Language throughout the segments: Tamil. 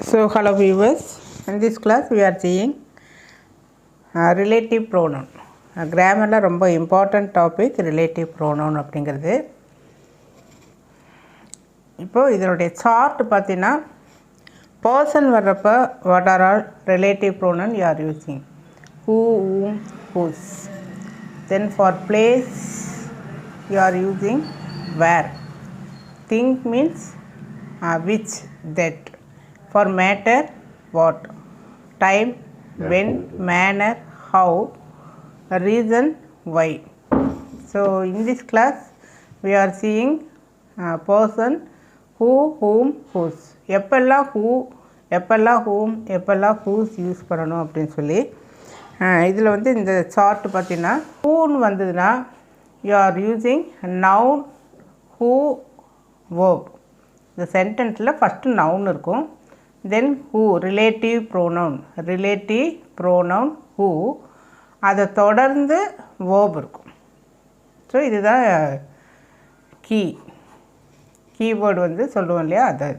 So hello viewers, in this class we are seeing relative pronoun. Grammar la romba important topic relative pronoun அப்படிங்கிறது. இப்போ இதனுடைய chart பார்த்தீனா person வர்றப்ப what are all relative pronoun you are using? Who, whom, whose. Then for place you are using where. Think means which, that. For matter, what. Time, when, manner, how. Reason, why. So in this class we are seeing person, who, whom, whose. எப்பெல்லாம் who, எப்பெல்லாம் whom, எப்பெல்லாம் whose யூஸ் பண்ணணும் அப்படின்னு சொல்லி இதில் வந்து இந்த சார்ட் பார்த்தீங்கன்னா whoன்னு வந்ததுன்னா you are using noun, who, verb. இந்த சென்டென்ஸில் ஃபஸ்ட்டு நவுன் இருக்கும், தென் who relative pronoun who, அதை தொடர்ந்து verb இருக்கும். ஸோ இதுதான் கீவேர்டு வந்து சொல்லுவோம் இல்லையா, அது.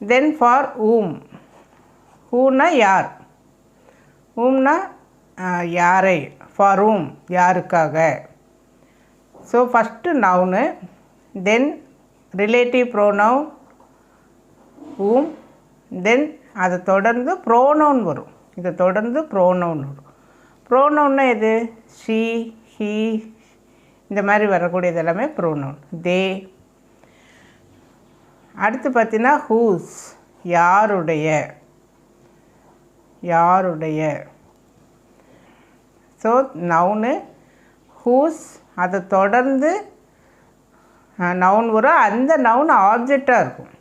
தென் ஃபார் whomனா யார், whomனா யாரை, ஃபார் whom யாருக்காக. ஸோ ஃபஸ்ட்டு நவுனு, தென் relative pronoun whom, தென் அதை தொடர்ந்து ப்ரோனவுன் வரும். இதை தொடர்ந்து ப்ரோனவுன் வரும். ப்ரோனவுன்னா எது, she, he, இந்த மாதிரி வரக்கூடியது எல்லாமே ப்ரோனவுன். தே. அடுத்து பார்த்தீங்கன்னா whose, யாருடைய. ஸோ நவுனு whose, அதை தொடர்ந்து நவுன் வரும். அந்த நவுன் ஆப்ஜெக்டாக இருக்கும்,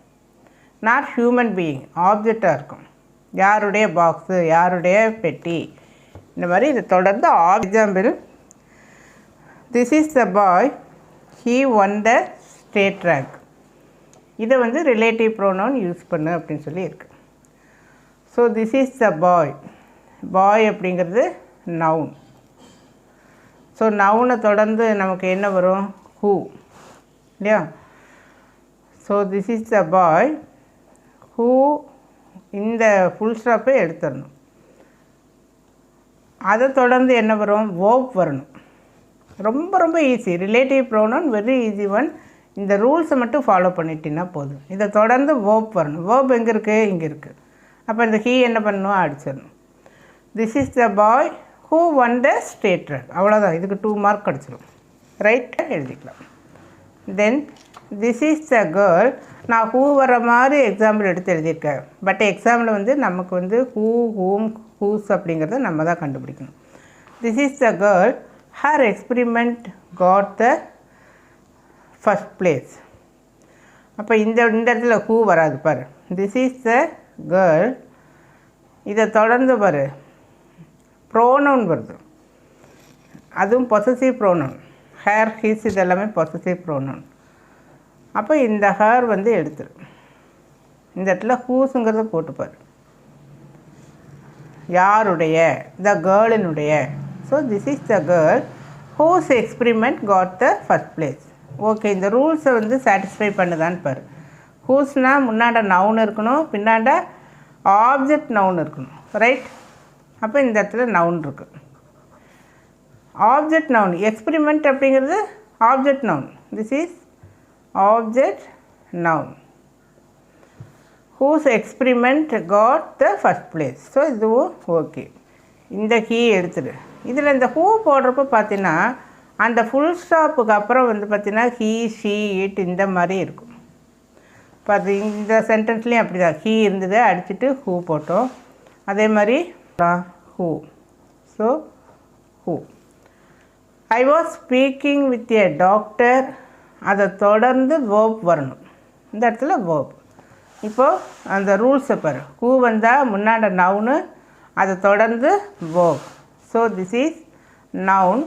நாட் ஹியூமன் பீயிங், ஆப்ஜெக்டாக இருக்கும். யாருடைய பாக்ஸு, யாருடைய பெட்டி, இந்த மாதிரி இதை தொடர்ந்து. Example, this is the bye, he one the state rank. இதை வந்து ரிலேட்டிவ் ப்ரோனவுன் யூஸ் பண்ணு அப்படின்னு சொல்லி இருக்கு. ஸோ திஸ் இஸ் த பாய் அப்படிங்கிறது நவுன். ஸோ நவுனை தொடர்ந்து நமக்கு என்ன வரும், ஹூ இல்லையா. So this is the boy, who, இந்த ஃபுல் ஸ்டாப்பை எடுத்துடணும். அதை தொடர்ந்து என்ன வரும், வேர்ப் வரணும். ரொம்ப ரொம்ப easy. Relative pronoun very easy one. இந்த ரூல்ஸை மட்டும் ஃபாலோ பண்ணிட்டீங்கன்னா போதும். இதை தொடர்ந்து வேர்ப் வரணும். வேர்ப் எங்கே இருக்குது, இங்கே இருக்குது. அப்போ இந்த ஹீ என்ன பண்ணணும், அடிச்சிடணும். This is the boy who won the state rank. அவ்வளோதான். இதுக்கு 2 மார்க் கிடச்சிடும். ரைட்டாக எழுதிக்கலாம். Then this is the girl. நான் ஹூ வர மாதிரி எக்ஸாம்பிள் எடுத்து எழுதியிருக்கேன். பட் எக்ஸாம்பிள் வந்து நமக்கு வந்து ஹூ, ஹூம், ஹூஸ் அப்படிங்கிறத நம்ம தான் கண்டுபிடிக்கணும். This is the girl, her experiment got the first place. அப்போ இந்த இடத்துல ஹூ வராது பாரு. திஸ் இஸ் த கேர்ள், இதை தொடர்ந்து பாரு ப்ரோனவுன் வருது. அதுவும் பொசசிவ் ப்ரோனவுன். ஹேர், ஹிஸ் இதெல்லாமே பொசசிவ் ப்ரோனவுன். அப்போ இந்த ஹேர் வந்து எடுத்துரு. இந்த இடத்துல ஹூஸுங்கிறத போட்டுப்பார். யாருடைய, த கேர்ளினுடைய. So this is the girl whose experiment got the first place. Okay, இந்த ரூல்ஸை வந்து சாட்டிஸ்ஃபை பண்ணுதான்னு பாரு. ஹூஸ்னால் முன்னாடி நவுன் இருக்கணும், பின்னாண்ட ஆப்ஜெக்ட் நவுன் இருக்கணும். ரைட். அப்போ இந்த இடத்துல நவுன் இருக்குது. Object noun. எக்ஸ்பிரிமெண்ட் அப்படிங்கிறது object noun. This is object noun. Whose experiment got the first place. So இதுவும் ஓகே. இந்த கீ எடுத்துடு. இதில் இந்த ஹூ போடுறப்போ பார்த்தீங்கன்னா அந்த ஃபுல் ஸ்டாப்புக்கு அப்புறம் வந்து பார்த்தீங்கன்னா ஹீ, ஷீ, இட் இந்த மாதிரி இருக்கும். இப்போ அது இந்த சென்டென்ஸ்லேயும் அப்படி தான். ஹீ இருந்தது, அடிச்சுட்டு ஹூ போட்டோம். அதே மாதிரி who. So who. I was speaking with a doctor, அதை தொடர்ந்து வேர்ப் வரணும். இந்த இடத்துல வேர்ப். இப்போது அந்த ரூல்ஸை பாரு. ஹூ வந்தால் முன்னாடி நவுனு, அதை தொடர்ந்து verb. So this is noun,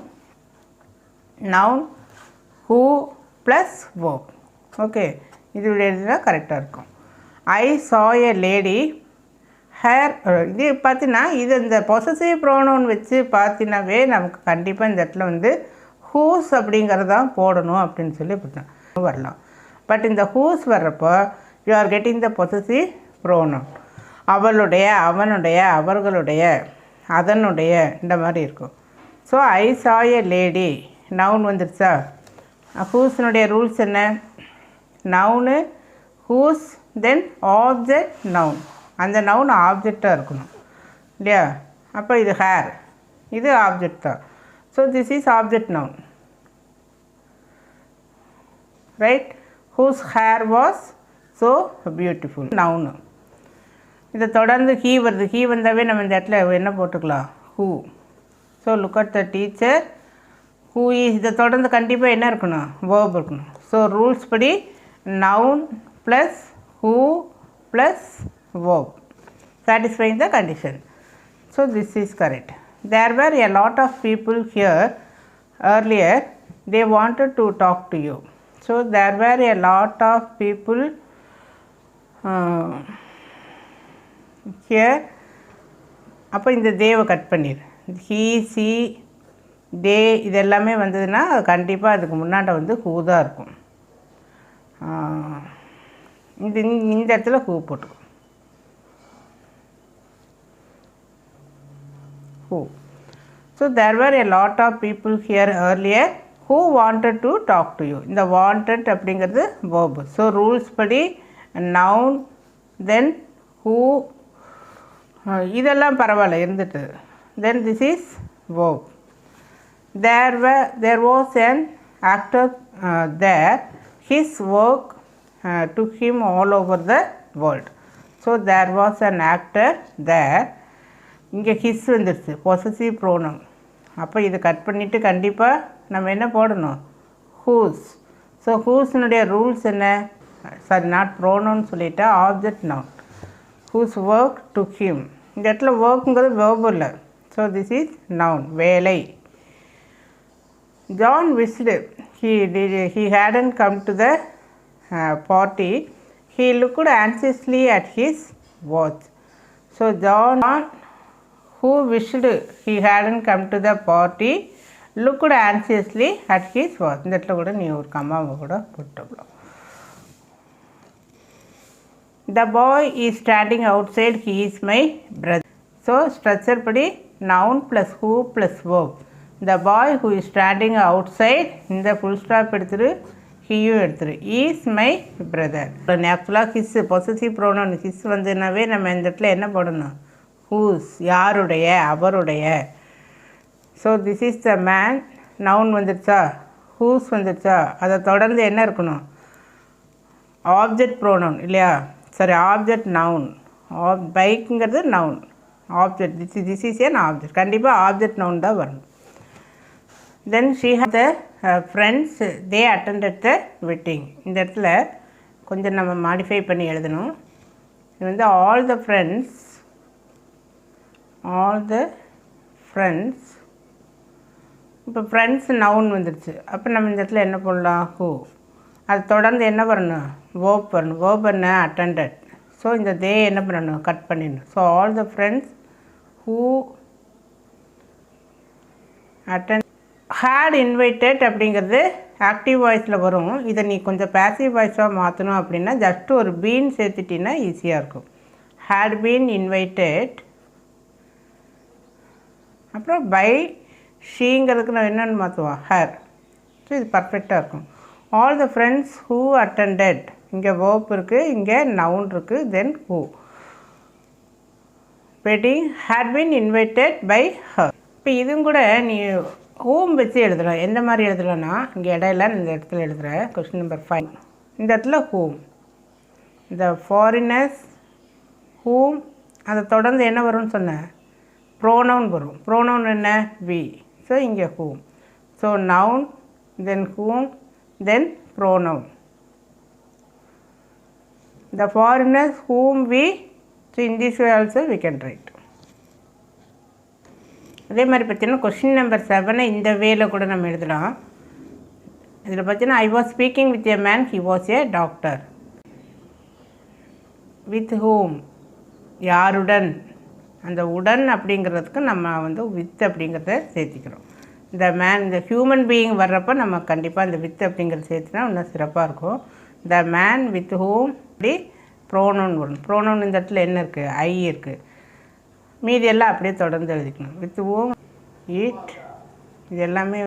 who plus verb. Okay, இது எழுதினா கரெக்டாக இருக்கும். ஐ சா எ லேடி, ஹேர். இது பார்த்தீங்கன்னா இது இந்த பொசசிவ் ப்ரோனவுன் வச்சு பார்த்தினாவே நமக்கு கண்டிப்பாக இந்த இடத்துல வந்து ஹூஸ் அப்படிங்கிறதான் போடணும் அப்படின்னு சொல்லி வரலாம். பட் இந்த ஹூஸ் வர்றப்போ you are getting the possessive pronoun. அவளுடைய, அவனுடைய, அவர்களுடைய, அதனுடைய இந்த மாதிரி இருக்கும். ஸோ ஐ சா எ லேடி நவுன் வந்துடுச்சா. ஹூஸ்னுடைய ரூல்ஸ் என்ன? Noun whose then object noun. அந்த நவுன் ஆப்ஜெக்டாக இருக்கணும் இல்லையா? அப்போ இது ஹேர், இது ஆப்ஜெக்ட் தான். So this is object noun, right? Whose hair was so beautiful noun. இதை தொடர்ந்து ஹீ வருது. ஹீ வந்தாவே நம்ம இந்த இடத்துல என்ன போட்டுக்கலாம்? Who. So look at the teacher who is. இதை தொடர்ந்து கண்டிப்பாக என்ன இருக்கணும்? வேர்ப் இருக்கணும். ஸோ ரூல்ஸ் படி noun plus who plus verb satisfying the condition. So this is correct. There were a lot of people here earlier. They wanted to talk to you. So there were a lot of people here. அப்போ இந்த தேவை கட் பண்ணிடு. ஹீ, சி, டே இது எல்லாமே வந்ததுன்னா கண்டிப்பாக அதுக்கு முன்னாடி வந்து ஹூ தான் இருக்கும். இந்த இடத்துல who போட்டுக்கும். Who. So there were a lot of people here earlier who wanted to talk to you. இந்த wanted அப்படிங்கிறது verb. So rules படி noun then who இதெல்லாம் பரவாயில்ல இருந்துட்டு. Then this is verb. There was an actor there. His work took him all over the world. So there was an actor there. இங்கே ஹிஸ் வந்துடுச்சு, பொசசிவ் ப்ரோனவுன். அப்போ இதை கட் பண்ணிவிட்டு கண்டிப்பாக நம்ம என்ன போடணும்? ஹூஸ். ஸோ ஹூஸ்னுடைய ரூல்ஸ் என்ன? சாரி, நாட் ப்ரோனவுன் சொல்லிட்டா, object noun. Whose work to him. இந்த இடத்துல ஒர்க்குங்கிறது வேர்பு இல்லை. ஸோ திஸ் இஸ் நவுன், வேலை. John wished he hadn't come to the party. He looked anxiously at his watch. So John who wished he hadn't come to the party looked anxiously at his watch. இந்த இடத்துல கூட நீ ஒரு கம்மாவை கூட போட்டுக்கலாம். The boy is standing outside. He is my brother. So structure படி noun plus who plus verb. The boy who is standing outside, இந்த full stop எடுத்துரு, ஹீயும் எடுத்துரு, is my brother. ஆக்சுவலாக ஹிஸ் பொசசிவ் ப்ரோனவுன் ஹிஸ் வந்துனாவே நம்ம இந்த இடத்துல என்ன போடணும்? ஹூஸ், யாருடைய, அவருடைய. So this is the man. Noun வந்துடுச்சா, ஹூஸ் வந்துடுச்சா. அதை தொடர்ந்து என்ன இருக்கணும்? ஆப்ஜெக்ட் ப்ரோனவுன் இல்லையா? சரி, ஆப்ஜெக்ட் நவுன். பைக்குங்கிறது noun, object. This is an object. கண்டிப்பாக ஆப்ஜெக்ட் நவுன் தான் வரணும். Then she had the friends they attended the wedding. இந்த இடத்துல கொஞ்சம் நம்ம மாடிஃபை பண்ணி எழுதணும். இது வந்து ஆல் த ஃப்ரெண்ட்ஸ் இப்போ ஃப்ரெண்ட்ஸ் நவுன் வந்துடுச்சு. அப்போ நம்ம இந்த இடத்துல என்ன பண்ணலாம்? ஹூ. அது தொடர்ந்து என்ன வரணும்? வேர்ப் வரணும். வேர்ப் என்ன? அட்டெண்டட். ஸோ இந்த தே என்ன பண்ணணும்? கட் பண்ணிடணும். So all the friends who attend had invited அப்படிங்கிறது ஆக்டிவ் வாய்ஸில் வரும். இதை நீ கொஞ்சம் பேசிவ் வாய்ஸாக மாற்றணும் அப்படின்னா ஜஸ்ட்டு ஒரு பீன் சேர்த்துட்டின்னா ஈஸியாக இருக்கும். Had been invited. அப்புறம் பை ஷீங்கிறதுக்கு நான் என்னென்னு மாற்றுவோம்? ஹேர். ஸோ இது பர்ஃபெக்டாக இருக்கும். All the friends who attended. இங்கே வேர்ப் இருக்குது, இங்கே நவுன் இருக்குது, then who. Wedding had been invited by her. இப்போ இதுவும் கூட நீ ஹூம் வச்சு எழுதலாம். எந்த மாதிரி எழுதலாம்னா, இங்கே இடையில இந்த இடத்துல எழுதுகிறேன். கொஸ்டின் நம்பர் 5 இந்த இடத்துல ஹூம். இந்த ஃபாரினர்ஸ் ஹூம். அதை தொடர்ந்து என்ன வரும்னு சொன்னேன்? ப்ரோனவுன் வரும். ப்ரோனவுன் என்ன? வி. ஸோ இங்கே whom. So noun then whom then pronoun. The foreigners whom we, so in this way also we can write. அதே மாதிரி பார்த்தீங்கன்னா கொஸ்டின் நம்பர் 7 இந்த வேல கூட நம்ம எழுதலாம். இதில் பார்த்தீங்கன்னா I was speaking with a man, he was a doctor. With whom? யாருடன். அந்த உடன் அப்படிங்கிறதுக்கு நம்ம வந்து வித் அப்படிங்கிறத சேர்த்திக்கிறோம். இந்த மேன், இந்த ஹியூமன் பீயிங் வர்றப்போ நம்ம கண்டிப்பாக இந்த வித் அப்படிங்கிறத சேர்த்துனா இன்னும் சிறப்பாக இருக்கும். த மேன் வித் ஹூம் அப்படி ப்ரோனவுன் வரணும். ப்ரோனவுன் இந்த இடத்துல என்ன இருக்குது? ஐ இருக்குது. மீதி எல்லாம் அப்படியே தொடர்ந்து எழுதிக்கணும். வித் ஓம், ஈட், இது எல்லாமே